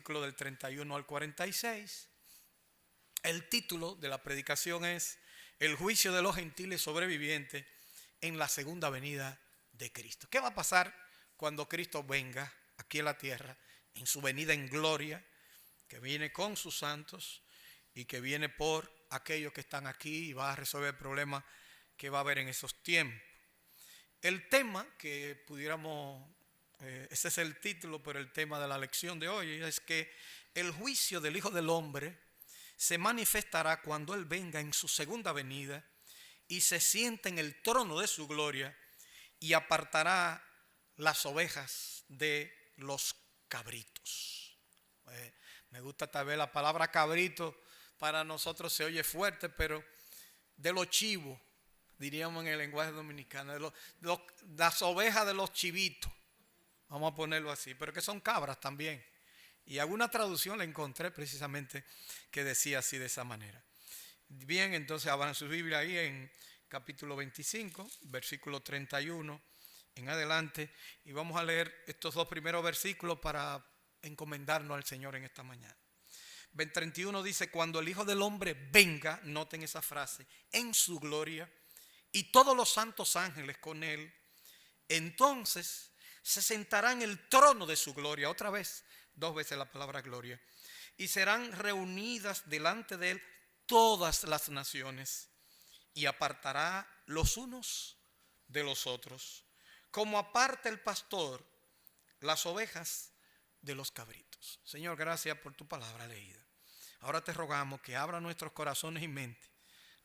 versículos del 31 al 46. El título de la predicación es El juicio de los gentiles sobrevivientes en la segunda venida de Cristo. ¿Qué va a pasar cuando Cristo venga aquí a la tierra, en su venida en gloria, que viene con sus santos y que viene por aquellos que están aquí y va a resolver el problema que va a haber en esos tiempos? El tema que pudiéramos, ese es el título, pero el tema de la lección de hoy es que el juicio del Hijo del Hombre se manifestará cuando Él venga en su segunda venida y se sienta en el trono de su gloria y apartará las ovejas de los cabritos. Me gusta tal vez la palabra cabrito, para nosotros se oye fuerte, pero de los chivos, diríamos en el lenguaje dominicano, las ovejas de los chivitos, vamos a ponerlo así, pero que son cabras también. Y alguna traducción la encontré precisamente que decía así, de esa manera. Bien, entonces abran su Biblia ahí en capítulo 25, versículo 31 en adelante, y vamos a leer estos dos primeros versículos para encomendarnos al Señor en esta mañana. 31 dice: cuando el Hijo del Hombre venga, noten esa frase, en su gloria, y todos los santos ángeles con él, entonces se sentará en el trono de su gloria. Otra vez, dos veces la palabra gloria. Y serán reunidas delante de él todas las naciones, y apartará los unos de los otros, como aparta el pastor las ovejas de los cabritos. Señor, gracias por tu palabra leída. Ahora te rogamos que abra nuestros corazones y mentes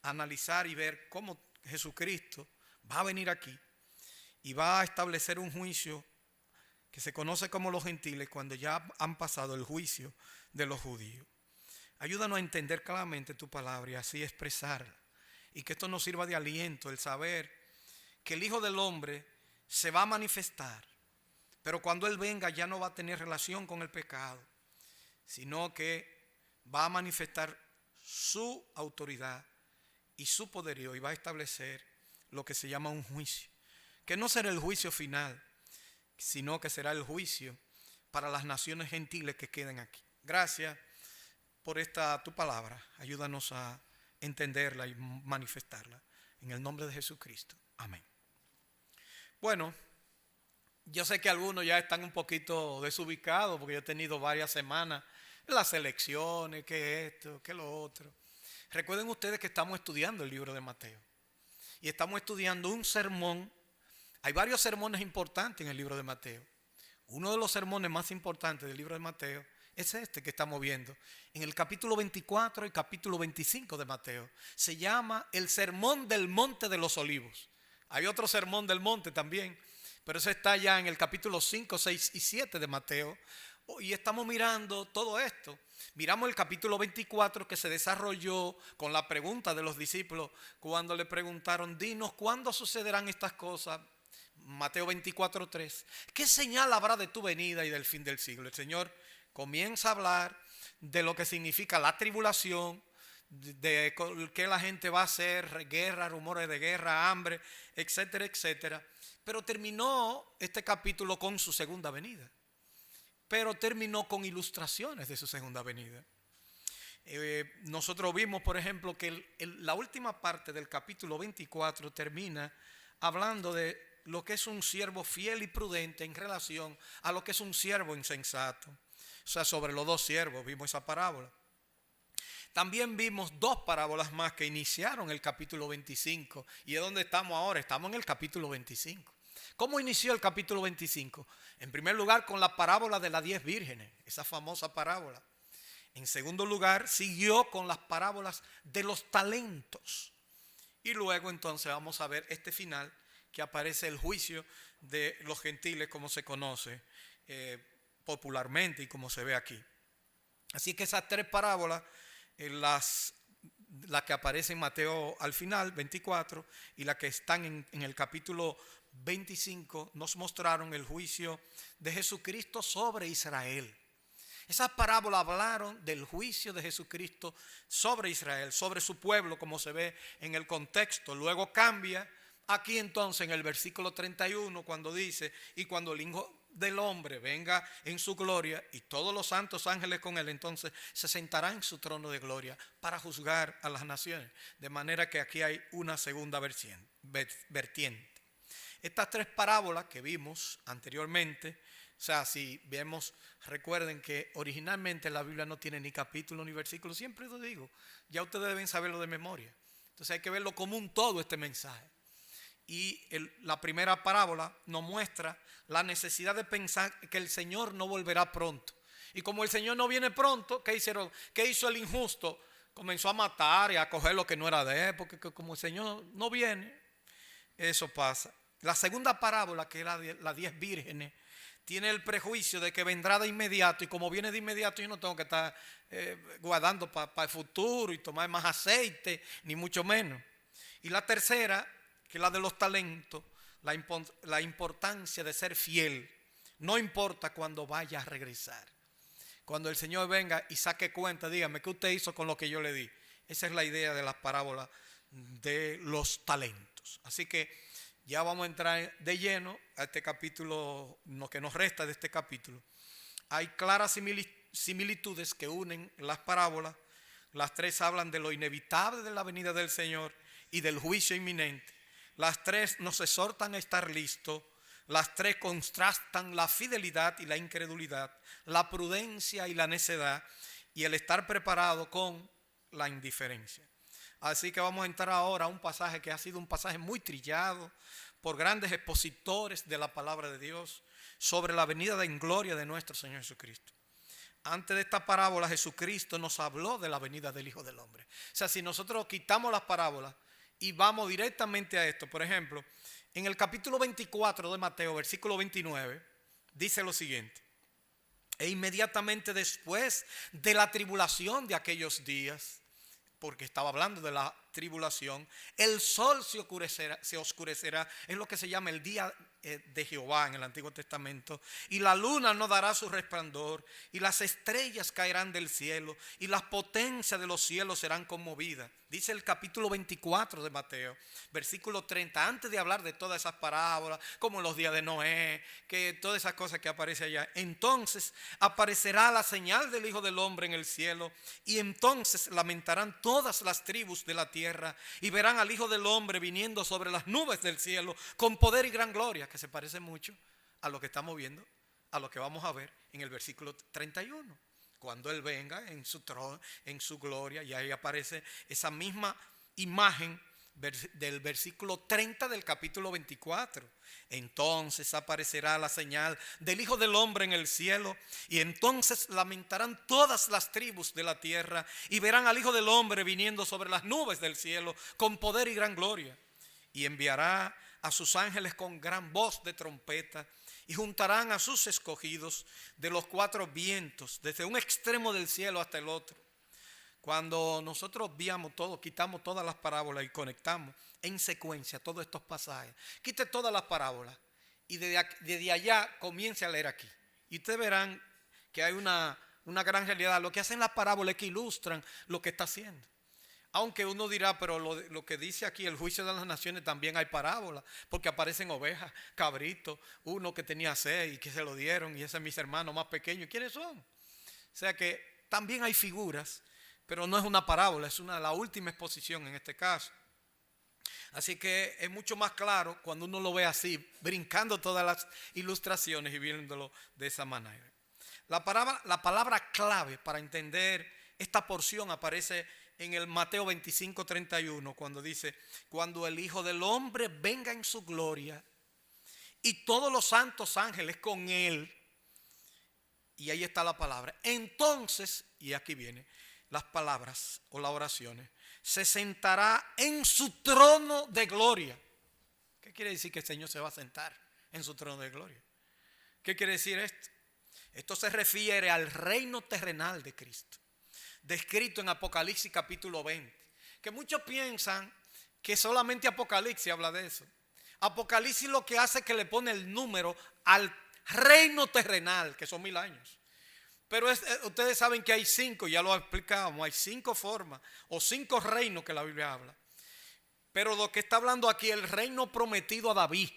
a analizar y ver cómo Jesucristo va a venir aquí y va a establecer un juicio que se conoce como los gentiles, cuando ya han pasado el juicio de los judíos. Ayúdanos a entender claramente tu palabra y así expresarla, y que esto nos sirva de aliento, el saber que el Hijo del Hombre se va a manifestar, pero cuando Él venga ya no va a tener relación con el pecado, sino que va a manifestar su autoridad y su poderío, y va a establecer lo que se llama un juicio, que no será el juicio final, sino que será el juicio para las naciones gentiles que queden aquí. Gracias por esta tu palabra. Ayúdanos a entenderla y manifestarla. En el nombre de Jesucristo. Amén. Bueno, yo sé que algunos ya están un poquito desubicados, porque yo he tenido varias semanas en las elecciones, que esto, que lo otro. Recuerden ustedes que estamos estudiando el libro de Mateo. Y estamos estudiando un sermón. Hay varios sermones importantes en el libro de Mateo. Uno de los sermones más importantes del libro de Mateo es este que estamos viendo. En el capítulo 24 y capítulo 25 de Mateo. Se llama el Sermón del Monte de los Olivos. Hay otro sermón del monte también, pero eso está ya en el capítulo 5, 6 y 7 de Mateo. Y estamos mirando todo esto. Miramos el capítulo 24, que se desarrolló con la pregunta de los discípulos cuando le preguntaron: dinos, ¿cuándo sucederán estas cosas? Mateo 24, 3. ¿Qué señal habrá de tu venida y del fin del siglo? El Señor comienza a hablar de lo que significa la tribulación, de que la gente va a hacer, guerra, rumores de guerra, hambre, etcétera, etcétera. Pero terminó este capítulo con su segunda venida. Pero terminó con ilustraciones de su segunda venida. Nosotros vimos, por ejemplo, que la última parte del capítulo 24 termina hablando de lo que es un siervo fiel y prudente en relación a lo que es un siervo insensato. O sea, sobre los dos siervos vimos esa parábola. También vimos dos parábolas más que iniciaron el capítulo 25. ¿Y es donde estamos ahora? Estamos en el capítulo 25. ¿Cómo inició el capítulo 25? En primer lugar, con la parábola de las 10 vírgenes, esa famosa parábola. En segundo lugar, siguió con las parábolas de los talentos. Y luego entonces vamos a ver este final, que aparece el juicio de los gentiles, como se conoce popularmente y como se ve aquí. Así que esas tres parábolas, las que aparecen en Mateo al final, 24, y las que están en el capítulo 25, nos mostraron el juicio de Jesucristo sobre Israel. Esas parábolas hablaron del juicio de Jesucristo sobre Israel, sobre su pueblo, como se ve en el contexto. Luego cambia aquí entonces en el versículo 31, cuando dice: y cuando el del Hombre venga en su gloria y todos los santos ángeles con él, entonces se sentará en su trono de gloria para juzgar a las naciones. De manera que aquí hay una segunda vertiente. Estas tres parábolas que vimos anteriormente, o sea, si vemos, recuerden que originalmente la Biblia no tiene ni capítulo ni versículo, siempre lo digo, ya ustedes deben saberlo de memoria. Entonces hay que verlo como un todo este mensaje. Y la primera parábola nos muestra la necesidad de pensar que el Señor no volverá pronto. Y como el Señor no viene pronto, ¿qué hicieron? ¿Qué hizo el injusto? Comenzó a matar y a coger lo que no era de él, porque como el Señor no viene, eso pasa. La segunda parábola, que es las 10 vírgenes, tiene el prejuicio de que vendrá de inmediato, y como viene de inmediato yo no tengo que estar guardando para el futuro y tomar más aceite, ni mucho menos. Y la tercera, que es la de los talentos, la importancia de ser fiel, no importa cuando vaya a regresar. Cuando el Señor venga y saque cuenta, dígame, ¿qué usted hizo con lo que yo le di? Esa es la idea de las parábolas de los talentos. Así que ya vamos a entrar de lleno a este capítulo, lo que nos resta de este capítulo. Hay claras similitudes que unen las parábolas. Las tres hablan de lo inevitable de la venida del Señor y del juicio inminente. Las tres nos exhortan a estar listos. Las tres contrastan la fidelidad y la incredulidad, la prudencia y la necedad, y el estar preparado con la indiferencia. Así que vamos a entrar ahora a un pasaje que ha sido un pasaje muy trillado por grandes expositores de la palabra de Dios sobre la venida en gloria de nuestro Señor Jesucristo. Antes de esta parábola, Jesucristo nos habló de la venida del Hijo del Hombre. O sea, si nosotros quitamos las parábolas y vamos directamente a esto, por ejemplo, en el capítulo 24 de Mateo, versículo 29, dice lo siguiente: e inmediatamente después de la tribulación de aquellos días, porque estaba hablando de la tribulación, el sol se oscurecerá, es lo que se llama el día de Jehová en el Antiguo Testamento, y la luna no dará su resplandor, y las estrellas caerán del cielo, y las potencias de los cielos serán conmovidas. Dice el capítulo 24 de Mateo, versículo 30, antes de hablar de todas esas parábolas, como en los días de Noé, que todas esas cosas que aparecen allá. Entonces aparecerá la señal del Hijo del Hombre en el cielo, y entonces lamentarán todas las tribus de la tierra, y verán al Hijo del Hombre viniendo sobre las nubes del cielo, con poder y gran gloria, que se parece mucho a lo que estamos viendo, a lo que vamos a ver en el versículo 31. Cuando Él venga en su trono, en su gloria, y ahí aparece esa misma imagen del versículo 30 del capítulo 24. Entonces aparecerá la señal del Hijo del Hombre en el cielo, y entonces lamentarán todas las tribus de la tierra, y verán al Hijo del Hombre viniendo sobre las nubes del cielo con poder y gran gloria. Y enviará a sus ángeles con gran voz de trompeta, y juntarán a sus escogidos de los cuatro vientos, desde un extremo del cielo hasta el otro. Cuando nosotros veamos todo, quitamos todas las parábolas y conectamos en secuencia todos estos pasajes, quite todas las parábolas y desde allá comience a leer aquí. Y ustedes verán que hay una gran realidad. Lo que hacen las parábolas es que ilustran lo que está haciendo. Aunque uno dirá, pero lo que dice aquí, el juicio de las naciones, también hay parábolas, porque aparecen ovejas, cabritos, uno que tenía sed y que se lo dieron, y ese es mis hermanos más pequeños. ¿Quiénes son? O sea que también hay figuras, pero no es una parábola, es la última exposición en este caso. Así que es mucho más claro cuando uno lo ve así, brincando todas las ilustraciones y viéndolo de esa manera. La palabra clave para entender esta porción aparece en el Mateo 25:31, cuando dice: cuando el Hijo del Hombre venga en su gloria y todos los santos ángeles con él. Y ahí está la palabra. Entonces, y aquí viene las palabras o las oraciones, se sentará en su trono de gloria. ¿Qué quiere decir que el Señor se va a sentar en su trono de gloria? ¿Qué quiere decir esto? Esto se refiere al reino terrenal de Cristo, descrito en Apocalipsis capítulo 20. Que muchos piensan que solamente Apocalipsis habla de eso. Apocalipsis lo que hace es que le pone el número al reino terrenal, que son 1000 años. Pero ustedes saben que hay 5, ya lo explicamos, hay 5 formas o 5 reinos que la Biblia habla. Pero lo que está hablando aquí, el reino prometido a David,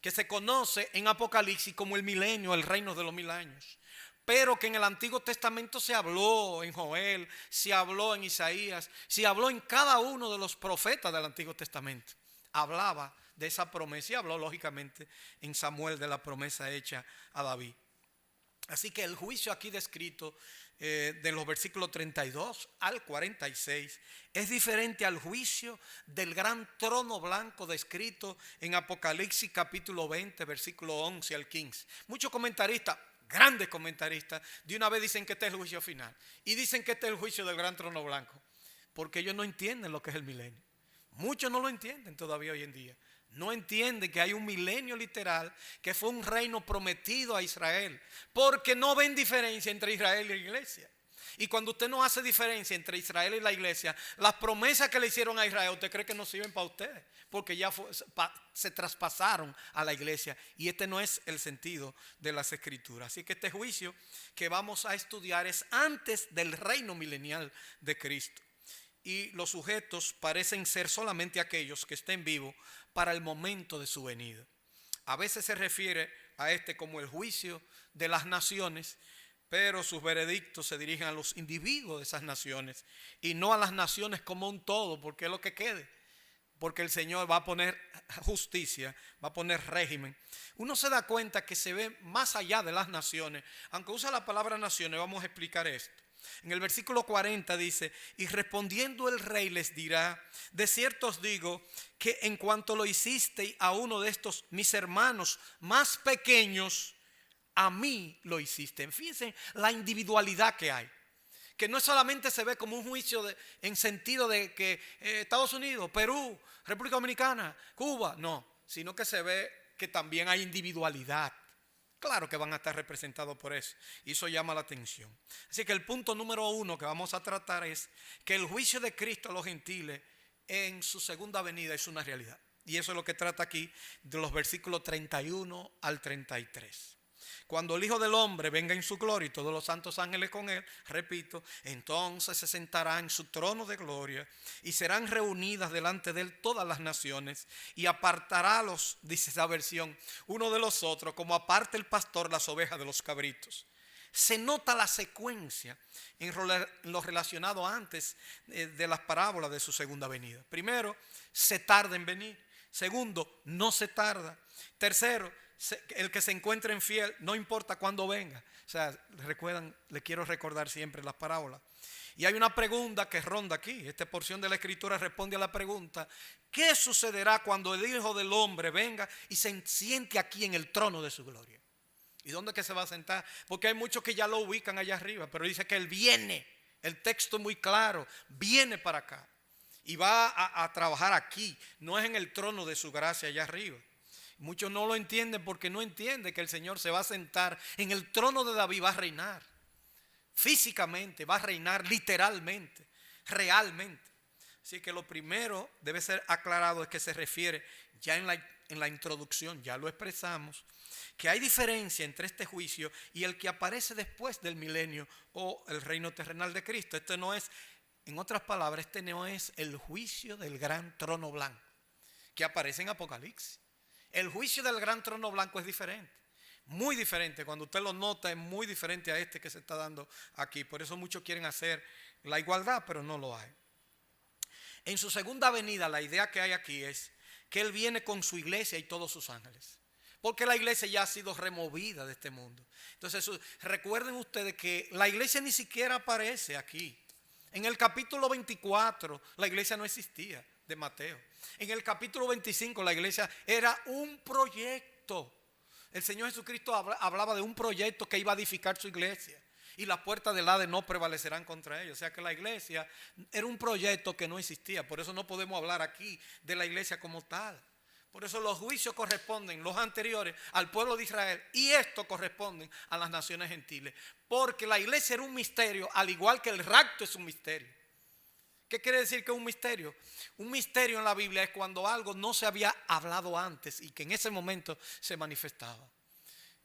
que se conoce en Apocalipsis como el milenio, el reino de los 1000 años. Pero que en el Antiguo Testamento se habló en Joel, se habló en Isaías, se habló en cada uno de los profetas del Antiguo Testamento. Hablaba de esa promesa y habló lógicamente en Samuel de la promesa hecha a David. Así que el juicio aquí descrito de los versículos 32 al 46 es diferente al juicio del gran trono blanco descrito en Apocalipsis capítulo 20 versículo 11 al 15. Muchos comentaristas, grandes comentaristas, de una vez dicen que este es el juicio final y dicen que este es el juicio del gran trono blanco, porque ellos no entienden lo que es el milenio. Muchos no lo entienden todavía hoy en día. No entienden que hay un milenio literal, que fue un reino prometido a Israel, porque no ven diferencia entre Israel y la iglesia. Y cuando usted no hace diferencia entre Israel y la iglesia, las promesas que le hicieron a Israel, usted cree que no sirven para ustedes, porque ya se traspasaron a la iglesia. Y este no es el sentido de las escrituras. Así que este juicio que vamos a estudiar es antes del reino milenial de Cristo. Y los sujetos parecen ser solamente aquellos que estén vivos para el momento de su venida. A veces se refiere a este como el juicio de las naciones, pero sus veredictos se dirigen a los individuos de esas naciones y no a las naciones como un todo, porque es lo que quede. Porque el Señor va a poner justicia, va a poner régimen. Uno se da cuenta que se ve más allá de las naciones. Aunque usa la palabra naciones, vamos a explicar esto. En el versículo 40 dice: y respondiendo el rey les dirá, de cierto os digo que en cuanto lo hicisteis a uno de estos mis hermanos más pequeños, a mí lo hiciste. Fíjense la individualidad que hay, que no solamente se ve como un juicio en sentido de que Estados Unidos, Perú, República Dominicana, Cuba, no, sino que se ve que también hay individualidad. Claro que van a estar representados por eso, y eso llama la atención. Así que el punto número 1 que vamos a tratar es que el juicio de Cristo a los gentiles en su segunda venida es una realidad. Y eso es lo que trata aquí de los versículos 31 al 33. Cuando el Hijo del Hombre venga en su gloria y todos los santos ángeles con él, repito, entonces se sentará en su trono de gloria y serán reunidas delante de él todas las naciones y apartará los, dice esa versión, uno de los otros, como aparta el pastor las ovejas de los cabritos. Se nota la secuencia en lo relacionado antes de las parábolas de su segunda venida. Primero, se tarda en venir. Segundo, no se tarda. Tercero, el que se encuentre infiel, no importa cuándo venga. O sea, recuerdan, le quiero recordar siempre las parábolas. Y hay una pregunta que ronda aquí. Esta porción de la escritura responde a la pregunta: ¿qué sucederá cuando el Hijo del Hombre venga y se siente aquí en el trono de su gloria? ¿Y dónde es que se va a sentar? Porque hay muchos que ya lo ubican allá arriba, pero dice que Él viene. El texto es muy claro, viene para acá y va a trabajar aquí. No es en el trono de su gracia allá arriba. Muchos no lo entienden porque no entienden que el Señor se va a sentar en el trono de David, va a reinar físicamente, va a reinar literalmente, realmente. Así que lo primero debe ser aclarado es que se refiere ya en la introducción, ya lo expresamos, que hay diferencia entre este juicio y el que aparece después del milenio o el reino terrenal de Cristo. Este no es, en otras palabras, este no es el juicio del gran trono blanco que aparece en Apocalipsis. El juicio del gran trono blanco es diferente, muy diferente. Cuando usted lo nota, es muy diferente a este que se está dando aquí. Por eso muchos quieren hacer la igualdad, pero no lo hay. En su segunda venida, la idea que hay aquí es que Él viene con su iglesia y todos sus ángeles, porque la iglesia ya ha sido removida de este mundo. Entonces recuerden ustedes que la iglesia ni siquiera aparece aquí. En el capítulo 24 la iglesia no existía, de Mateo. En el capítulo 25 la iglesia era un proyecto. El Señor Jesucristo hablaba de un proyecto que iba a edificar su iglesia y las puertas del Hades no prevalecerán contra ellos. O sea que la iglesia era un proyecto que no existía. Por eso no podemos hablar aquí de la iglesia como tal. Por eso los juicios corresponden, los anteriores, al pueblo de Israel, y estos corresponden a las naciones gentiles. Porque la iglesia era un misterio, al igual que el rapto es un misterio. ¿Qué quiere decir que es un misterio? Un misterio en la Biblia es cuando algo no se había hablado antes y que en ese momento se manifestaba.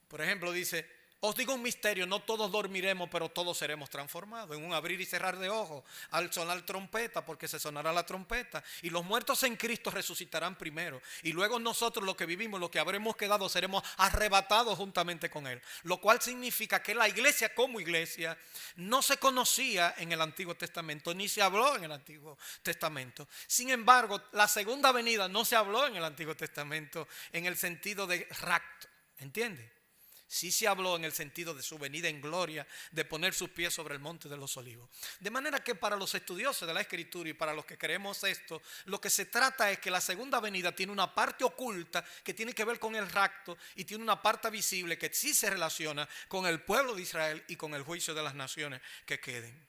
Por ejemplo, dice, Os digo un misterio, no todos dormiremos, pero todos seremos transformados. En un abrir y cerrar de ojos, al sonar trompeta, porque se sonará la trompeta. Y los muertos en Cristo resucitarán primero. Y luego nosotros, los que vivimos, los que habremos quedado, seremos arrebatados juntamente con Él. Lo cual significa que la iglesia como iglesia no se conocía en el Antiguo Testamento, ni se habló en el Antiguo Testamento. Sin embargo, la segunda venida no se habló en el Antiguo Testamento en el sentido de rapto. ¿Entiende? Sí se habló en el sentido de su venida en gloria, de poner sus pies sobre el monte de los olivos. De manera que para los estudiosos de la Escritura y para los que creemos esto, lo que se trata es que la segunda venida tiene una parte oculta que tiene que ver con el rapto y tiene una parte visible que sí se relaciona con el pueblo de Israel y con el juicio de las naciones que queden.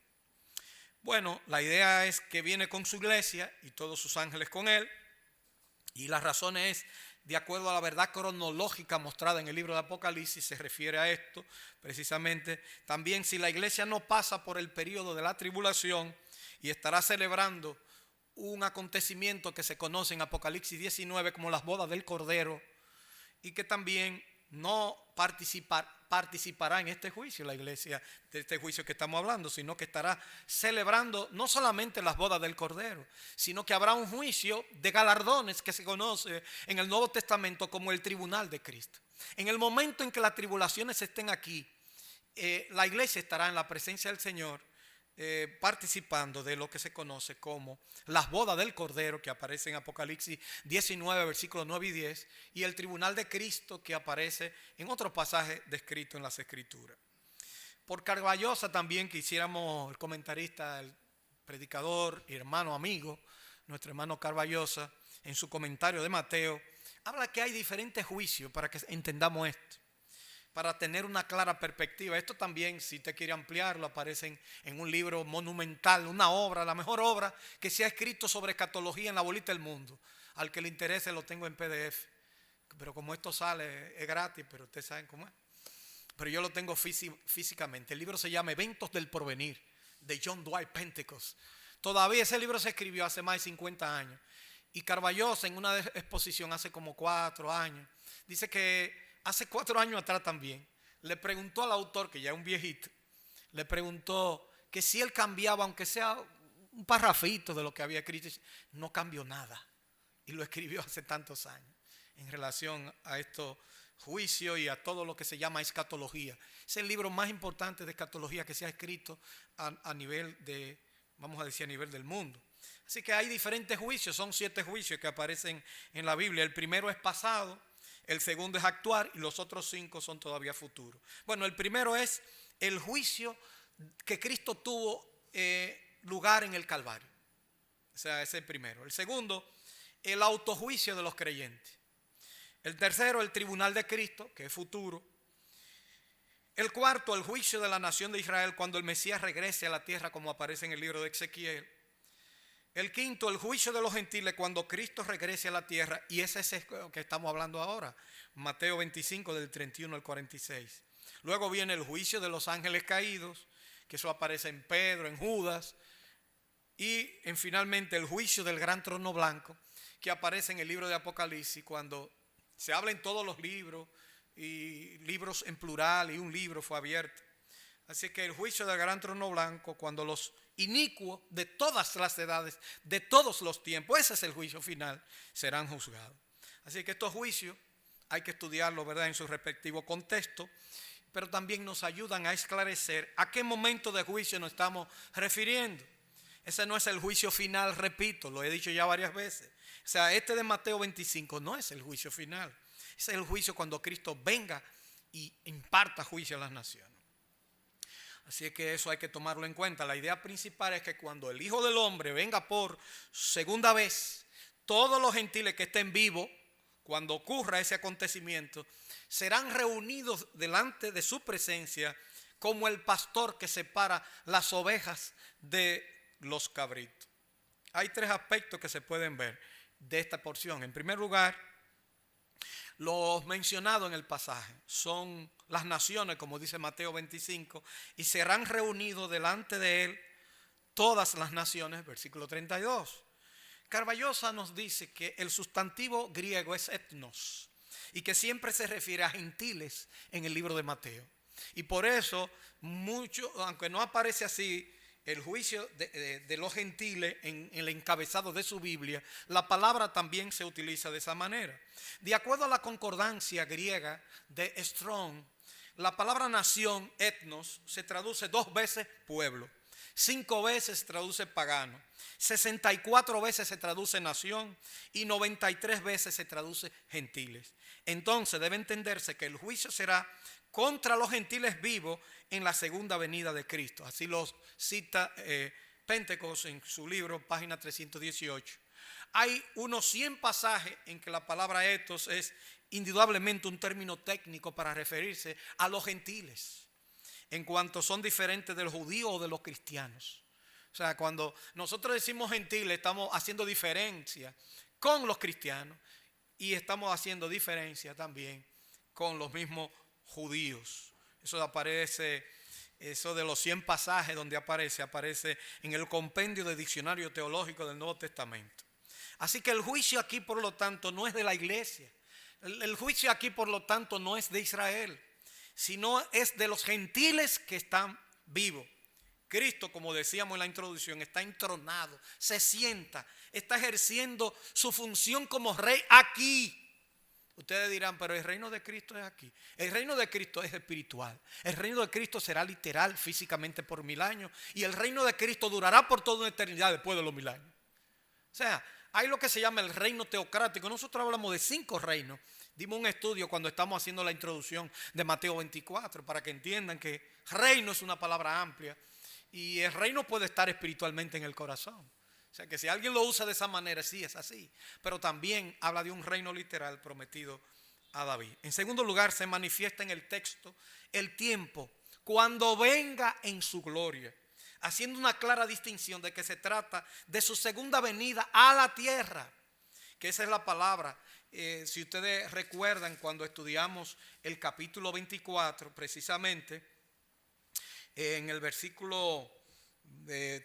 Bueno, la idea es que viene con su iglesia y todos sus ángeles con él, y la razón es de acuerdo a la verdad cronológica mostrada en el libro de Apocalipsis, se refiere a esto precisamente. También si la iglesia no pasa por el periodo de la tribulación y estará celebrando un acontecimiento que se conoce en Apocalipsis 19 como las bodas del Cordero, y que también no participará en este juicio, la iglesia de este juicio que estamos hablando, sino que estará celebrando no solamente las bodas del Cordero, sino que habrá un juicio de galardones que se conoce en el Nuevo Testamento como el tribunal de Cristo. En el momento en que las tribulaciones estén aquí, la iglesia estará en la presencia del Señor, participando de lo que se conoce como las bodas del Cordero, que aparece en Apocalipsis 19 versículos 9 y 10, y el tribunal de Cristo, que aparece en otros pasajes descritos en las Escrituras. Por Carballosa también quisiéramos, el comentarista, el predicador y hermano amigo, nuestro hermano Carballosa, en su comentario de Mateo, habla que hay diferentes juicios para que entendamos esto, para tener una clara perspectiva. Esto también, si usted quiere ampliarlo, aparece en un libro monumental, una obra, la mejor obra que se ha escrito sobre escatología en la bolita del mundo. Al que le interese lo tengo en PDF, pero como esto sale es gratis, pero ustedes saben cómo es. Pero yo lo tengo físicamente. El libro se llama Eventos del Porvenir, de John Dwight Pentecost. Todavía ese libro se escribió hace más de 50 años. Y Carballosa, en una exposición hace como 4 años, dice que hace 4 años atrás también, le preguntó al autor, que ya es un viejito, le preguntó que si él cambiaba, aunque sea un parrafito de lo que había escrito. No cambió nada. Y lo escribió hace tantos años en relación a estos juicios y a todo lo que se llama escatología. Es el libro más importante de escatología que se ha escrito a nivel de, vamos a decir, a nivel del mundo. Así que hay diferentes juicios, son 7 juicios que aparecen en la Biblia. El primero es pasado, el segundo es actuar y los otros 5 son todavía futuros. Bueno, el primero es el juicio que Cristo tuvo lugar en el Calvario. O sea, ese es el primero. El segundo, el autojuicio de los creyentes. El tercero, el tribunal de Cristo, que es futuro. El cuarto, el juicio de la nación de Israel cuando el Mesías regrese a la tierra, como aparece en el libro de Ezequiel. El quinto, el juicio de los gentiles cuando Cristo regrese a la tierra, y ese es lo que estamos hablando ahora, Mateo 25 del 31 al 46. Luego viene el juicio de los ángeles caídos, que eso aparece en Pedro, en Judas, y finalmente el juicio del gran trono blanco, que aparece en el libro de Apocalipsis, cuando se habla en todos los libros, y libros en plural, y un libro fue abierto. Así que el juicio del gran trono blanco, cuando los inicuos de todas las edades, de todos los tiempos, ese es el juicio final, serán juzgados. Así que estos juicios hay que estudiarlos, ¿verdad?, en su respectivo contexto, pero también nos ayudan a esclarecer a qué momento de juicio nos estamos refiriendo. Ese no es el juicio final, repito, lo he dicho ya varias veces. O sea, este de Mateo 25 no es el juicio final. Ese es el juicio cuando Cristo venga y imparta juicio a las naciones. Así que eso hay que tomarlo en cuenta. La idea principal es que cuando el Hijo del Hombre venga por segunda vez, todos los gentiles que estén vivos, cuando ocurra ese acontecimiento, serán reunidos delante de su presencia como el pastor que separa las ovejas de los cabritos. Hay 3 aspectos que se pueden ver de esta porción. En primer lugar, los mencionados en el pasaje son las naciones, como dice Mateo 25, y serán reunidos delante de él todas las naciones, versículo 32. Carballosa nos dice que el sustantivo griego es etnos y que siempre se refiere a gentiles en el libro de Mateo. Y por eso, aunque no aparece así, el juicio de los gentiles en el encabezado de su Biblia, la palabra también se utiliza de esa manera. De acuerdo a la concordancia griega de Strong, la palabra nación, etnos, se traduce 2 veces pueblo, 5 veces se traduce pagano, 64 veces se traduce nación y 93 veces se traduce gentiles. Entonces debe entenderse que el juicio será contra los gentiles vivos en la segunda venida de Cristo. Así lo cita Pentecost en su libro, página 318. Hay unos 100 pasajes en que la palabra etos es indudablemente un término técnico para referirse a los gentiles, en cuanto son diferentes de los judíos o de los cristianos. O sea, cuando nosotros decimos gentiles, estamos haciendo diferencia con los cristianos y estamos haciendo diferencia también con los mismos judíos. Eso aparece, eso de los 100 pasajes donde aparece en el compendio de diccionario teológico del Nuevo Testamento. Así que el juicio aquí, por lo tanto, no es de la iglesia. El juicio aquí, por lo tanto, no es de Israel, sino es de los gentiles que están vivos. Cristo, como decíamos en la introducción, está entronado, se sienta, está ejerciendo su función como rey aquí. Ustedes dirán, pero el reino de Cristo es aquí. El reino de Cristo es espiritual. El reino de Cristo será literal, físicamente por 1000 años. Y el reino de Cristo durará por toda una eternidad después de los 1000 años. O sea, hay lo que se llama el reino teocrático. Nosotros hablamos de 5 reinos. Dimos un estudio cuando estamos haciendo la introducción de Mateo 24 para que entiendan que reino es una palabra amplia. Y el reino puede estar espiritualmente en el corazón. O sea que si alguien lo usa de esa manera, sí es así. Pero también habla de un reino literal prometido a David. En segundo lugar, se manifiesta en el texto el tiempo cuando venga en su gloria, haciendo una clara distinción de que se trata de su segunda venida a la tierra, que esa es la palabra. Si ustedes recuerdan cuando estudiamos el capítulo 24, precisamente en el versículo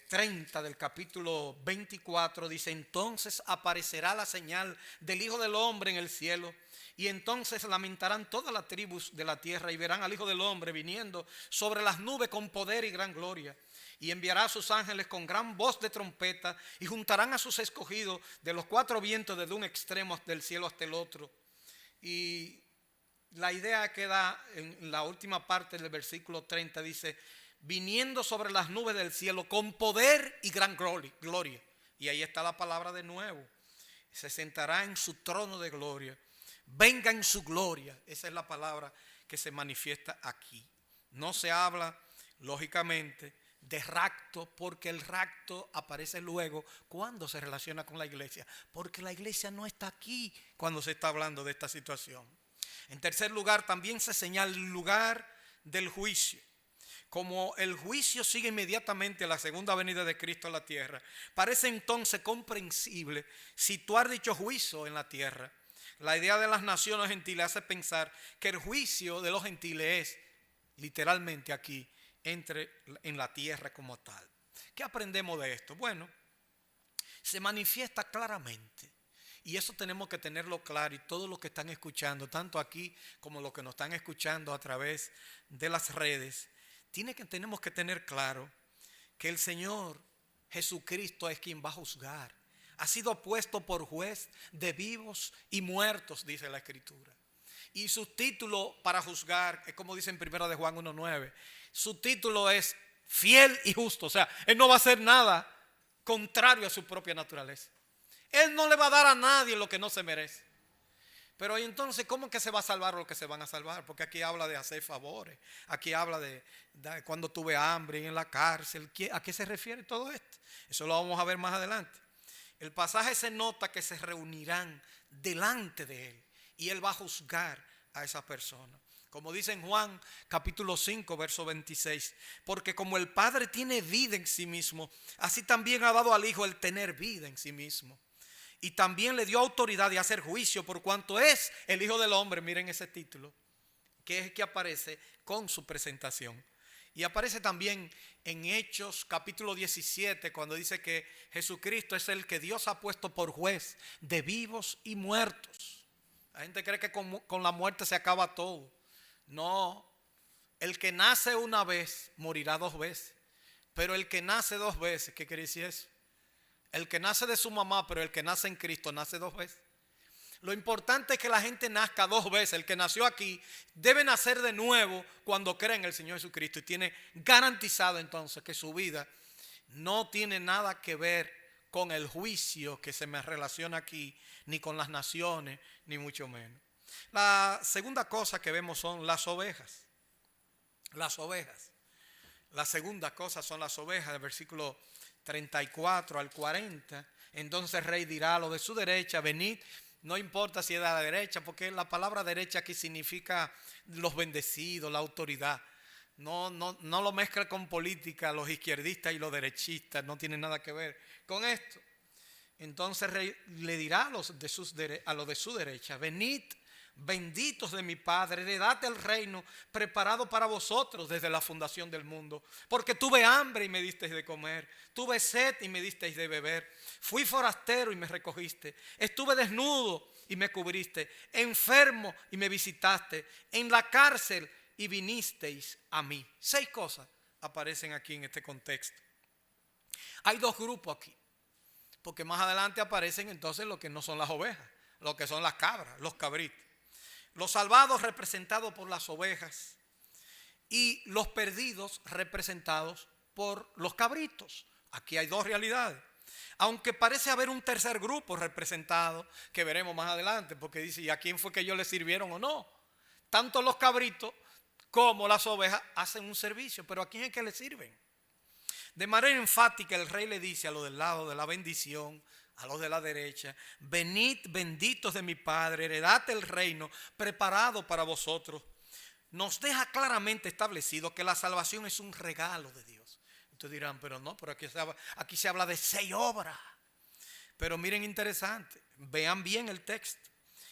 30 del capítulo 24 dice: entonces aparecerá la señal del Hijo del Hombre en el cielo, y entonces lamentarán todas las tribus de la tierra y verán al Hijo del Hombre viniendo sobre las nubes con poder y gran gloria, y enviará a sus ángeles con gran voz de trompeta, y juntarán a sus escogidos de los 4 vientos desde un extremo del cielo hasta el otro. Y la idea que da en la última parte del versículo 30 dice: viniendo sobre las nubes del cielo con poder y gran gloria. Y ahí está la palabra de nuevo. Se sentará en su trono de gloria. Venga en su gloria. Esa es la palabra que se manifiesta aquí. No se habla, lógicamente, de rapto, porque el rapto aparece luego cuando se relaciona con la iglesia. Porque la iglesia no está aquí cuando se está hablando de esta situación. En tercer lugar, también se señala el lugar del juicio. Como el juicio sigue inmediatamente a la segunda venida de Cristo a la tierra, parece entonces comprensible situar dicho juicio en la tierra. La idea de las naciones gentiles hace pensar que el juicio de los gentiles es literalmente aquí, en la tierra como tal. ¿Qué aprendemos de esto? Bueno, se manifiesta claramente. Y eso tenemos que tenerlo claro, y todos los que están escuchando, tanto aquí como los que nos están escuchando a través de las redes, tenemos que tener claro que el Señor Jesucristo es quien va a juzgar. Ha sido puesto por juez de vivos y muertos, dice la Escritura. Y su título para juzgar es como dice en 1 de Juan 1:9. Su título es fiel y justo. O sea, Él no va a hacer nada contrario a su propia naturaleza. Él no le va a dar a nadie lo que no se merece. Pero entonces, ¿cómo que se va a salvar lo que se van a salvar? Porque aquí habla de hacer favores. Aquí habla de cuando tuve hambre en la cárcel. ¿A qué se refiere todo esto? Eso lo vamos a ver más adelante. El pasaje se nota que se reunirán delante de Él y Él va a juzgar a esa persona. Como dice en Juan capítulo 5, verso 26. Porque como el Padre tiene vida en sí mismo, así también ha dado al Hijo el tener vida en sí mismo. Y también le dio autoridad de hacer juicio por cuanto es el Hijo del Hombre. Miren ese título, que es el que aparece con su presentación. Y aparece también en Hechos capítulo 17, cuando dice que Jesucristo es el que Dios ha puesto por juez de vivos y muertos. La gente cree que con la muerte se acaba todo. No, El que nace una vez morirá dos veces. Pero el que nace dos veces, ¿qué quiere decir eso? El que nace de su mamá, pero el que nace en Cristo nace dos veces. Lo importante es que la gente nazca dos veces. El que nació aquí debe nacer de nuevo cuando cree en el Señor Jesucristo. Y tiene garantizado entonces que su vida no tiene nada que ver con el juicio que se me relaciona aquí, ni con las naciones, ni mucho menos. La segunda cosa que vemos son las ovejas. Las ovejas. La segunda cosa son las ovejas, del versículo 34 al 40. Entonces el rey dirá a los de su derecha: venid. No importa si es de la derecha, porque la palabra derecha aquí significa los bendecidos, la autoridad. No lo mezcla con política, los izquierdistas y los derechistas, no tienen nada que ver con esto. Entonces el rey le dirá a los de su derecha: venid, benditos de mi Padre, heredad el reino preparado para vosotros desde la fundación del mundo. Porque tuve hambre y me disteis de comer, tuve sed y me disteis de beber, fui forastero y me recogiste, estuve desnudo y me cubriste, enfermo y me visitaste, en la cárcel y vinisteis a mí. 6 cosas aparecen aquí en este contexto. Hay 2 grupos aquí, porque más adelante aparecen entonces lo que no son las ovejas, lo que son las cabras, los cabritos. Los salvados representados por las ovejas y los perdidos representados por los cabritos. Aquí hay 2 realidades. Aunque parece haber un tercer grupo representado que veremos más adelante, porque dice: ¿y a quién fue que ellos le sirvieron o no? Tanto los cabritos como las ovejas hacen un servicio, pero ¿a quién es que le sirven? De manera enfática el rey le dice a los del lado de la bendición, a los de la derecha: venid, benditos de mi Padre, heredad el reino preparado para vosotros. Nos deja claramente establecido que la salvación es un regalo de Dios. Ustedes dirán: pero no, pero aquí se habla de 6 obras. Pero miren, interesante, vean bien el texto.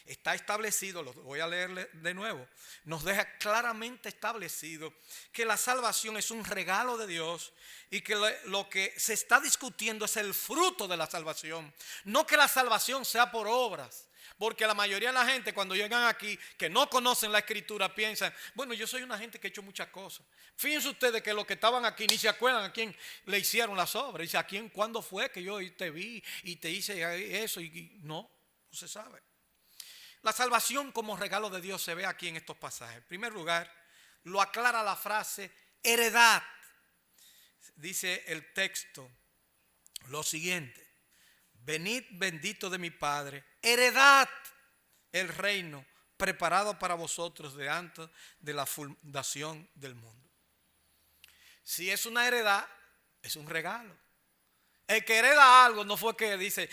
Está establecido, lo voy a leer de nuevo, nos deja claramente establecido que la salvación es un regalo de Dios y que lo que se está discutiendo es el fruto de la salvación, no que la salvación sea por obras. Porque la mayoría de la gente, cuando llegan aquí, que no conocen la escritura, piensan: bueno, yo soy una gente que ha hecho muchas cosas. Fíjense ustedes que los que estaban aquí ni se acuerdan a quién le hicieron las obras. Dice: ¿a quién, cuándo fue que yo te vi y te hice eso? Y no se sabe. La salvación como regalo de Dios se ve aquí en estos pasajes. En primer lugar, lo aclara la frase heredad. Dice el texto lo siguiente: venid, bendito de mi Padre, heredad el reino preparado para vosotros de antes de la fundación del mundo. Si es una heredad, es un regalo. El que hereda algo no fue que dice: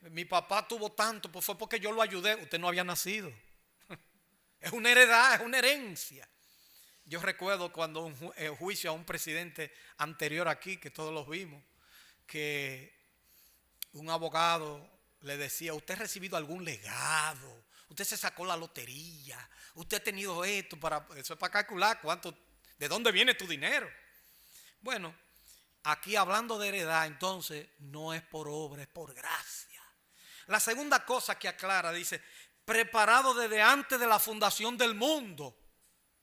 mi papá tuvo tanto, pues fue porque yo lo ayudé. Usted no había nacido. Es una heredad, es una herencia. Yo recuerdo cuando un juicio a un presidente anterior aquí, que todos los vimos, que un abogado le decía: ¿usted ha recibido algún legado? ¿Usted se sacó la lotería? ¿Usted ha tenido esto? Eso es para calcular de dónde viene tu dinero. Bueno, aquí hablando de heredad, entonces no es por obra, es por gracia. La segunda cosa que aclara, dice: preparado desde antes de la fundación del mundo.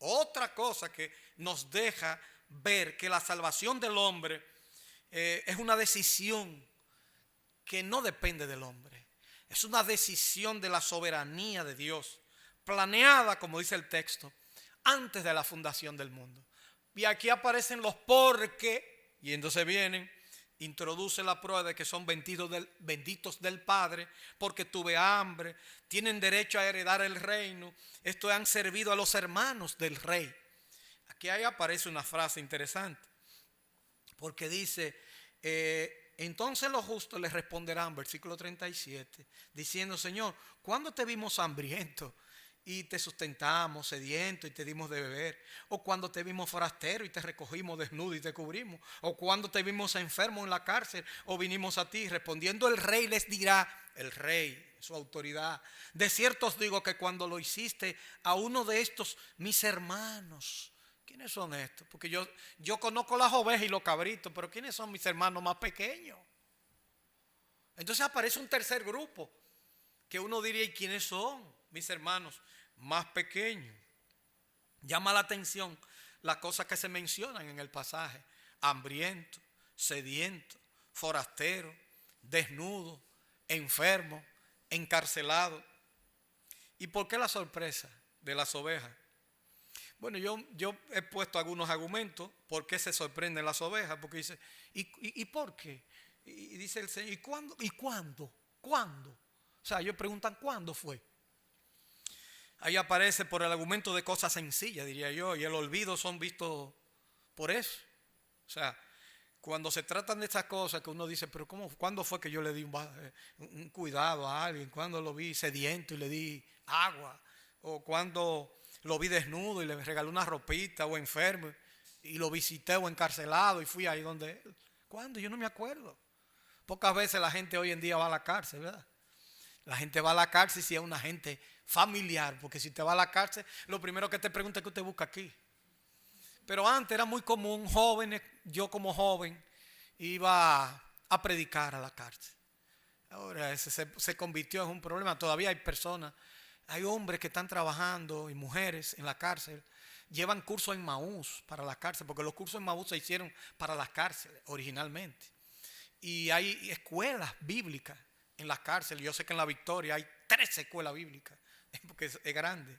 Otra cosa que nos deja ver que la salvación del hombre es una decisión que no depende del hombre. Es una decisión de la soberanía de Dios, planeada, como dice el texto, antes de la fundación del mundo. Y aquí aparecen los porque, y entonces vienen, introduce la prueba de que son benditos del Padre, porque tuve hambre, tienen derecho a heredar el reino, esto han servido a los hermanos del rey. Aquí ahí aparece una frase interesante, porque dice: entonces los justos les responderán, versículo 37, diciendo: Señor, ¿cuándo te vimos hambriento y te sustentamos, sediento y te dimos de beber? ¿O cuando te vimos forastero y te recogimos desnudo y te cubrimos? ¿O cuando te vimos enfermo en la cárcel o vinimos a ti? Respondiendo el rey les dirá, el rey, su autoridad: de cierto os digo que cuando lo hiciste a uno de estos mis hermanos. ¿Quiénes son estos? Porque yo conozco las ovejas y los cabritos, pero ¿quiénes son mis hermanos más pequeños? Entonces aparece un tercer grupo que uno diría: ¿y quiénes son mis hermanos más pequeños? Llama la atención las cosas que se mencionan en el pasaje: hambriento, sediento, forastero, desnudo, enfermo, encarcelado. ¿Y por qué la sorpresa de las ovejas? Bueno, yo he puesto algunos argumentos por qué se sorprenden las ovejas, porque dice, ¿y por qué? Y dice el Señor, ¿y cuándo? ¿Y cuándo? ¿Cuándo? O sea, ellos preguntan, ¿cuándo fue? Ahí aparece por el argumento de cosas sencillas, diría yo, y el olvido son vistos por eso. O sea, cuando se tratan de estas cosas que uno dice, pero ¿cuándo fue que yo le di un cuidado a alguien? ¿Cuándo lo vi sediento y le di agua? ¿O cuando lo vi desnudo y le regalé una ropita, o enfermo y lo visité, o encarcelado y fui ahí donde él? ¿Cuándo? Yo no me acuerdo. Pocas veces la gente hoy en día va a la cárcel, ¿verdad? La gente va a la cárcel si es una gente familiar, porque si te va a la cárcel, lo primero que te pregunta es qué usted busca aquí. Pero antes era muy común, jóvenes, yo como joven iba a predicar a la cárcel. Ahora ese se convirtió en un problema. Todavía hay personas, hay hombres que están trabajando y mujeres en la cárcel. Llevan cursos en Maús para la cárcel, porque los cursos en Maús se hicieron para las cárceles originalmente. Y hay escuelas bíblicas en las cárceles. Yo sé que en La Victoria hay 13 escuelas bíblicas, porque es grande.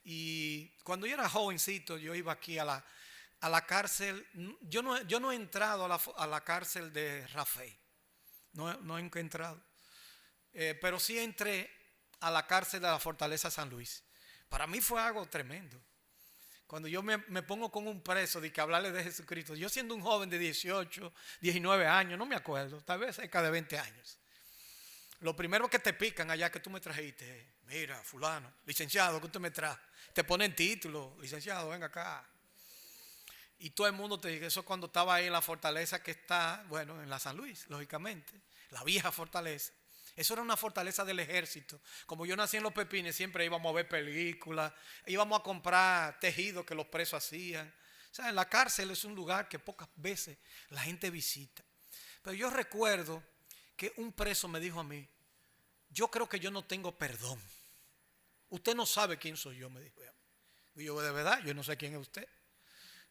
Y cuando yo era jovencito, yo iba aquí a la cárcel. Yo no he entrado a la cárcel de Rafael. No he entrado. Pero sí entré a la cárcel de la Fortaleza San Luis. Para mí fue algo tremendo. Cuando yo me pongo con un preso de que hablarle de Jesucristo, yo siendo un joven de 18, 19 años, no me acuerdo, tal vez cerca de 20 años. Lo primero que te pican allá que tú me trajiste, mira, fulano, licenciado, ¿qué usted me trae? Te ponen título, licenciado, venga acá. Y todo el mundo te dice, eso cuando estaba ahí en la fortaleza que está, bueno, en la San Luis, lógicamente, la vieja fortaleza. Eso era una fortaleza del ejército. Como yo nací en Los Pepines, siempre íbamos a ver películas, íbamos a comprar tejidos que los presos hacían. O sea, en la cárcel es un lugar que pocas veces la gente visita. Pero yo recuerdo que un preso me dijo a mí, yo creo que yo no tengo perdón. Usted no sabe quién soy yo, me dijo. Y yo, de verdad, yo no sé quién es usted.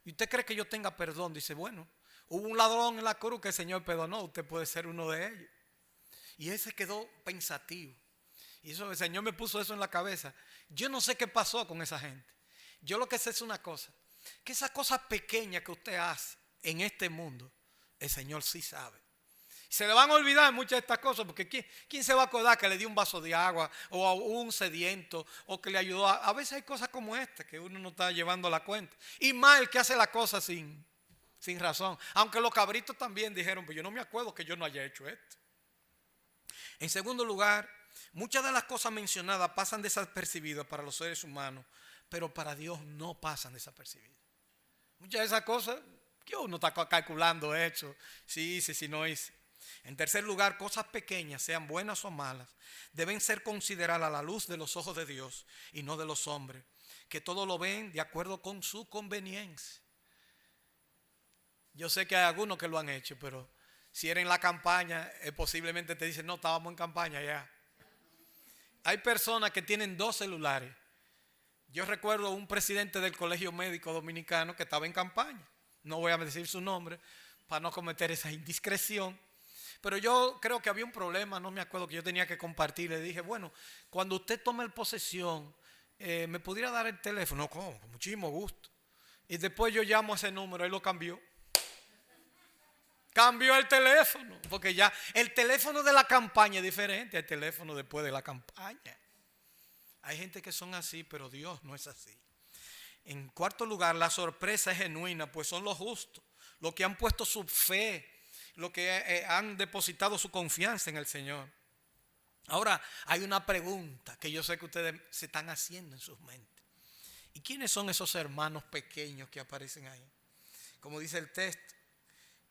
¿Y usted cree que yo tenga perdón? Dice, bueno, hubo un ladrón en la cruz que el Señor perdonó, usted puede ser uno de ellos. Y él se quedó pensativo. Y eso, el Señor me puso eso en la cabeza. Yo no sé qué pasó con esa gente. Yo lo que sé es una cosa, que esas cosas pequeñas que usted hace en este mundo, el Señor sí sabe. Se le van a olvidar muchas de estas cosas, porque ¿quién se va a acordar que le dio un vaso de agua, o a un sediento, o que le ayudó? A veces hay cosas como esta que uno no está llevando la cuenta. Y más el que hace la cosa sin razón. Aunque los cabritos también dijeron, pues yo no me acuerdo que yo no haya hecho esto. En segundo lugar, muchas de las cosas mencionadas pasan desapercibidas para los seres humanos, pero para Dios no pasan desapercibidas. Muchas de esas cosas, que uno está calculando eso, si hice, si no hice. En tercer lugar, cosas pequeñas, sean buenas o malas, deben ser consideradas a la luz de los ojos de Dios y no de los hombres, que todo lo ven de acuerdo con su conveniencia. Yo sé que hay algunos que lo han hecho, pero si eres en la campaña, posiblemente te dicen, no, estábamos en campaña ya. Hay personas que tienen 2 celulares. Yo recuerdo un presidente del Colegio Médico Dominicano que estaba en campaña. No voy a decir su nombre para no cometer esa indiscreción. Pero yo creo que había un problema, no me acuerdo, que yo tenía que compartir. Le dije, bueno, cuando usted tome posesión, ¿me pudiera dar el teléfono? No, ¿cómo? Con muchísimo gusto. Y después yo llamo a ese número, él lo cambió. Cambió el teléfono, porque ya el teléfono de la campaña es diferente al teléfono después de la campaña. Hay gente que son así, pero Dios no es así. En cuarto lugar, la sorpresa es genuina, pues son los justos, los que han puesto su fe, los que han depositado su confianza en el Señor. Ahora, hay una pregunta que yo sé que ustedes se están haciendo en sus mentes. ¿Y quiénes son esos hermanos pequeños que aparecen ahí? Como dice el texto.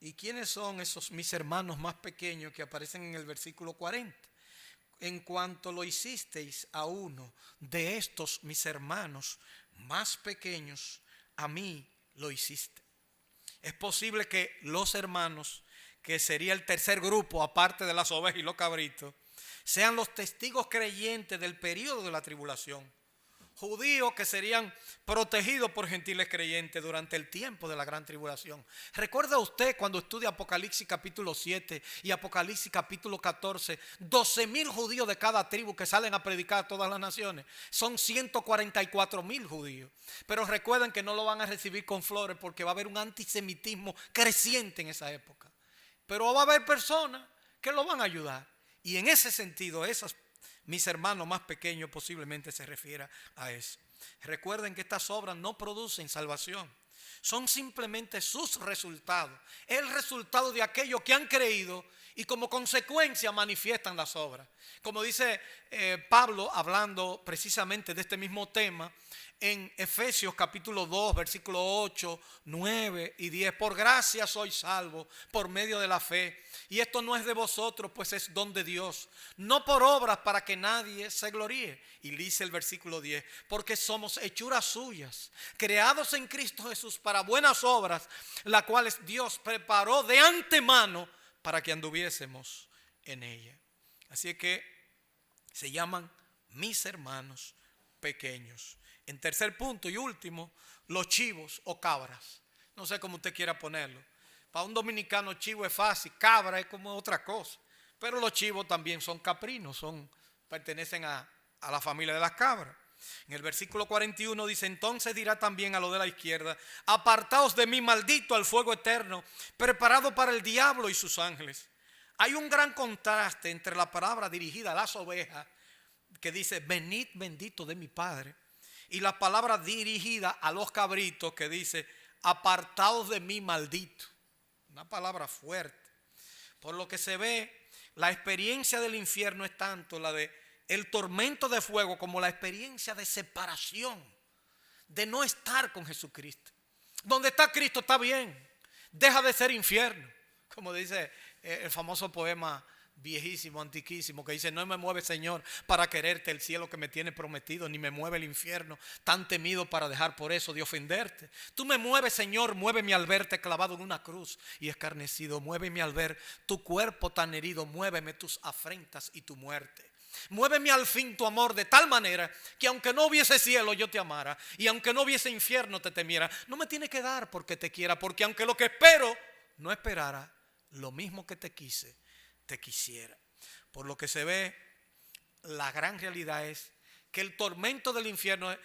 ¿Y quiénes son esos mis hermanos más pequeños que aparecen en el versículo 40? En cuanto lo hicisteis a uno de estos mis hermanos más pequeños, a mí lo hiciste. Es posible que los hermanos, que sería el tercer grupo, aparte de las ovejas y los cabritos, sean los testigos creyentes del periodo de la tribulación. judíos que serían protegidos por gentiles creyentes durante el tiempo de la gran tribulación. ¿Recuerda usted cuando estudia Apocalipsis capítulo 7 y Apocalipsis capítulo 14? 12,000 judíos de cada tribu que salen a predicar a todas las naciones. Son 144,000 judíos. Pero recuerden que no lo van a recibir con flores porque va a haber un antisemitismo creciente en esa época. Pero va a haber personas que lo van a ayudar. Y en ese sentido, mis hermanos más pequeños posiblemente se refiera a eso. Recuerden que estas obras no producen salvación. Son simplemente sus resultados. El resultado de aquellos que han creído y como consecuencia manifiestan las obras. Como dice Pablo hablando precisamente de este mismo tema en Efesios capítulo 2, versículo 8, 9 y 10. Por gracia sois salvos por medio de la fe. Y esto no es de vosotros, pues es don de Dios. No por obras para que nadie se gloríe. Y dice el versículo 10. Porque somos hechuras suyas, creados en Cristo Jesús para buenas obras, las cuales Dios preparó de antemano para que anduviésemos en ella. Así que se llaman mis hermanos pequeños. En tercer punto y último, los chivos o cabras. No sé cómo usted quiera ponerlo. Para un dominicano chivo es fácil, cabra es como otra cosa. Pero los chivos también son caprinos, pertenecen a la familia de las cabras. En el versículo 41 dice: entonces dirá también a lo de la izquierda: apartaos de mí, maldito, al fuego eterno, preparado para el diablo y sus ángeles. Hay un gran contraste entre la palabra dirigida a las ovejas, que dice: venid bendito de mi Padre, y la palabra dirigida a los cabritos, que dice: apartaos de mí, maldito. Una palabra fuerte. Por lo que se ve, la experiencia del infierno es tanto la de el tormento de fuego como la experiencia de separación, de no estar con Jesucristo. Donde está Cristo está bien, deja de ser infierno. Como dice el famoso poema viejísimo, antiquísimo, que dice: no me mueve, Señor, para quererte el cielo que me tiene prometido, ni me mueve el infierno tan temido para dejar por eso de ofenderte. Tú me mueves, Señor, muéveme al verte clavado en una cruz y escarnecido. Muéveme al ver tu cuerpo tan herido, muéveme tus afrentas y tu muerte. Muéveme al fin tu amor de tal manera que aunque no hubiese cielo yo te amara, y aunque no hubiese infierno te temiera. No me tiene que dar porque te quiera, porque aunque lo que espero no esperara, lo mismo que te quise, te quisiera. Por lo que se ve, la gran realidad es que el tormento del infierno es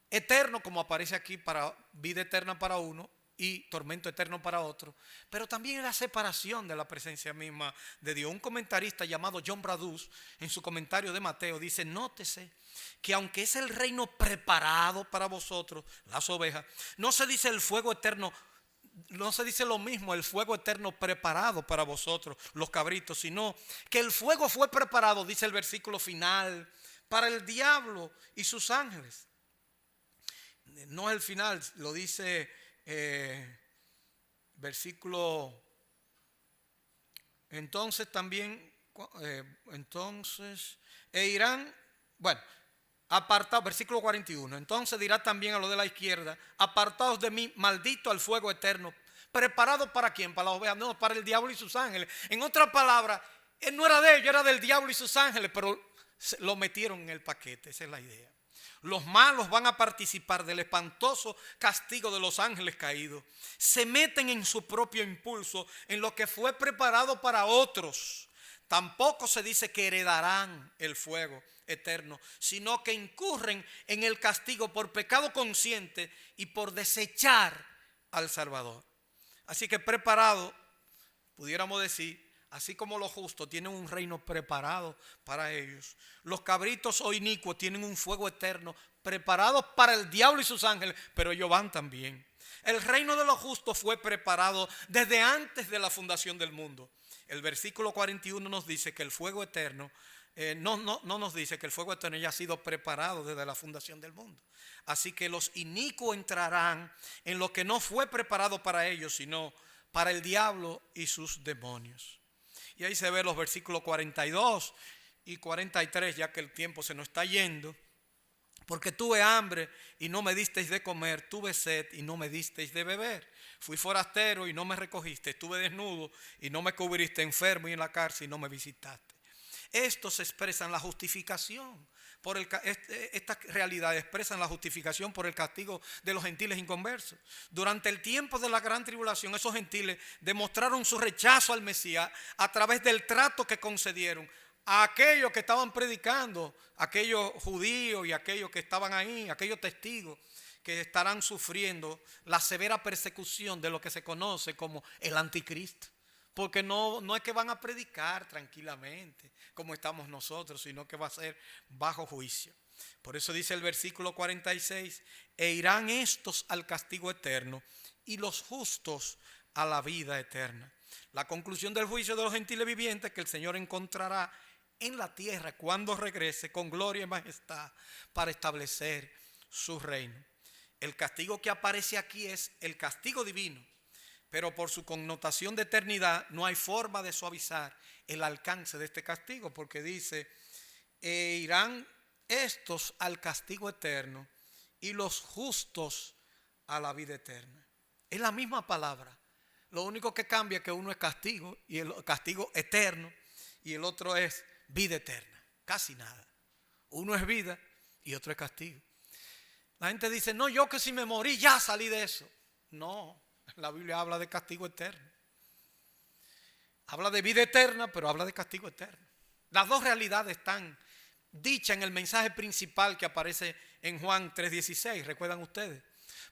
eterno, como aparece aquí, para vida eterna para uno y tormento eterno para otro, pero también es la separación de la presencia misma de Dios. Un comentarista llamado John Bradus, en su comentario de Mateo, dice: nótese que aunque es el reino preparado para vosotros, las ovejas, no se dice el fuego eterno. No se dice lo mismo, el fuego eterno preparado para vosotros, los cabritos, sino que el fuego fue preparado, dice el versículo final, para el diablo y sus ángeles. No es el final, lo dice versículo. Entonces también, irán, bueno, apartados, versículo 41. Entonces dirá también a lo de la izquierda: apartaos de mí, maldito, al fuego eterno. ¿Preparado para quién? Para las ovejas. No, para el diablo y sus ángeles. En otras palabras, él no era de ellos, era del diablo y sus ángeles, pero lo metieron en el paquete. Esa es la idea. Los malos van a participar del espantoso castigo de los ángeles caídos. Se meten en su propio impulso, en lo que fue preparado para otros. Tampoco se dice que heredarán el fuego eterno, sino que incurren en el castigo por pecado consciente y por desechar al Salvador. Así que preparado, pudiéramos decir, así como los justos tienen un reino preparado para ellos, los cabritos o inicuos tienen un fuego eterno preparado para el diablo y sus ángeles, pero ellos van también. El reino de los justos fue preparado desde antes de la fundación del mundo. El versículo 41 nos dice que el fuego eterno, no nos dice que el fuego eterno ya ha sido preparado desde la fundación del mundo. Así que los inicuos entrarán en lo que no fue preparado para ellos, sino para el diablo y sus demonios. Y ahí se ven los versículos 42 y 43, ya que el tiempo se nos está yendo. Porque tuve hambre y no me disteis de comer, tuve sed y no me disteis de beber. Fui forastero y no me recogiste, estuve desnudo y no me cubriste, enfermo y en la cárcel y no me visitaste. Estos expresan la justificación Estas realidades expresan la justificación por el castigo de los gentiles inconversos. Durante el tiempo de la gran tribulación, esos gentiles demostraron su rechazo al Mesías a través del trato que concedieron a aquellos que estaban predicando, aquellos judíos y aquellos que estaban ahí, aquellos testigos que estarán sufriendo la severa persecución de lo que se conoce como el anticristo. Porque no es que van a predicar tranquilamente como estamos nosotros, sino que va a ser bajo juicio. Por eso dice el versículo 46, e irán estos al castigo eterno y los justos a la vida eterna. La conclusión del juicio de los gentiles vivientes que el Señor encontrará en la tierra cuando regrese con gloria y majestad para establecer su reino. El castigo que aparece aquí es el castigo divino, pero por su connotación de eternidad no hay forma de suavizar el alcance de este castigo, porque dice, irán estos al castigo eterno y los justos a la vida eterna. Es la misma palabra, lo único que cambia es que uno es castigo, y el castigo eterno, y el otro es vida eterna, casi nada. Uno es vida y otro es castigo. La gente dice, no, yo que si me morí ya salí de eso. No, la Biblia habla de castigo eterno. Habla de vida eterna, pero habla de castigo eterno. Las dos realidades están dichas en el mensaje principal que aparece en Juan 3:16. ¿Recuerdan ustedes?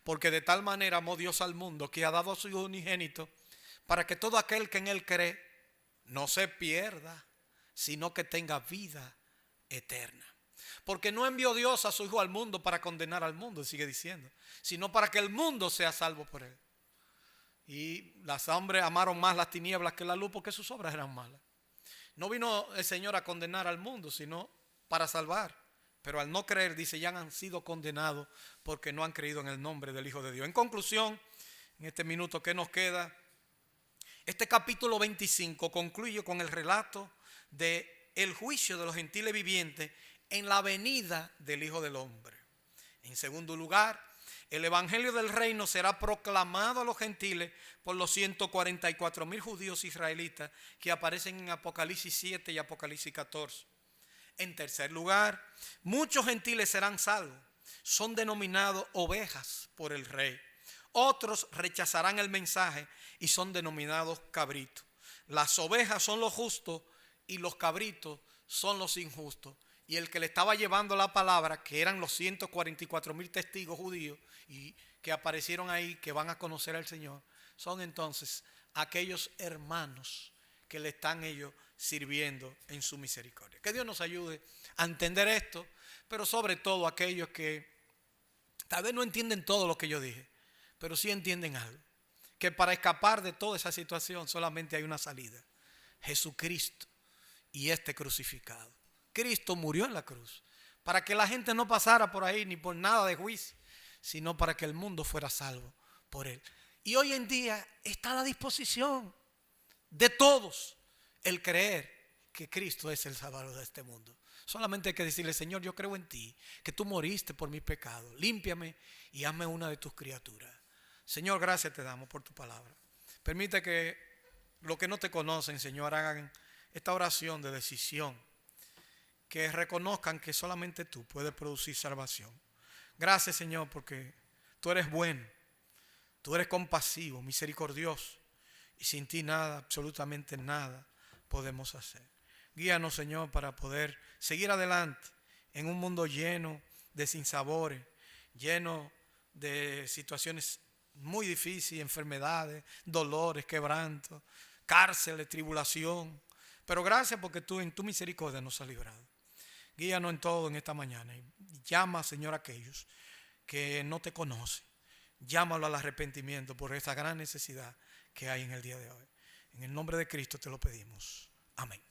Porque de tal manera amó Dios al mundo que ha dado a su Hijo unigénito para que todo aquel que en él cree no se pierda, sino que tenga vida eterna. Porque no envió Dios a su Hijo al mundo para condenar al mundo, sigue diciendo, sino para que el mundo sea salvo por él. Y los hombres amaron más las tinieblas que la luz porque sus obras eran malas. No vino el Señor a condenar al mundo, sino para salvar. Pero al no creer, dice, ya han sido condenados porque no han creído en el nombre del Hijo de Dios. En conclusión, en este minuto que nos queda, este capítulo 25 concluye con el relato de el juicio de los gentiles vivientes en la venida del Hijo del Hombre. En segundo lugar, el evangelio del reino será proclamado a los gentiles por los 144,000 judíos israelitas que aparecen en Apocalipsis 7 y Apocalipsis 14. En tercer lugar, muchos gentiles serán salvos. Son denominados ovejas por el rey. Otros rechazarán el mensaje y son denominados cabritos. Las ovejas son los justos y los cabritos son los injustos. Y el que le estaba llevando la palabra, que eran los 144,000 testigos judíos y que aparecieron ahí, que van a conocer al Señor, son entonces aquellos hermanos que le están ellos sirviendo en su misericordia. Que Dios nos ayude a entender esto, pero sobre todo aquellos que tal vez no entienden todo lo que yo dije, pero sí entienden algo. Que para escapar de toda esa situación solamente hay una salida: Jesucristo y este crucificado. Cristo murió en la cruz para que la gente no pasara por ahí ni por nada de juicio, sino para que el mundo fuera salvo por él. Y hoy en día está a la disposición de todos el creer que Cristo es el Salvador de este mundo. Solamente hay que decirle: Señor, yo creo en ti, que tú moriste por mis pecados, límpiame y hazme una de tus criaturas. Señor, gracias te damos por tu palabra. Permite que los que no te conocen, Señor, hagan esta oración de decisión, que reconozcan que solamente tú puedes producir salvación. Gracias, Señor, porque tú eres bueno, tú eres compasivo, misericordioso, y sin ti nada, absolutamente nada podemos hacer. Guíanos, Señor, para poder seguir adelante en un mundo lleno de sinsabores, lleno de situaciones muy difíciles, enfermedades, dolores, quebrantos, cárceles, tribulación. Pero gracias porque tú en tu misericordia nos has librado. Guíanos en todo en esta mañana y llama, Señor, a aquellos que no te conocen. Llámalo al arrepentimiento por esta gran necesidad que hay en el día de hoy. En el nombre de Cristo te lo pedimos. Amén.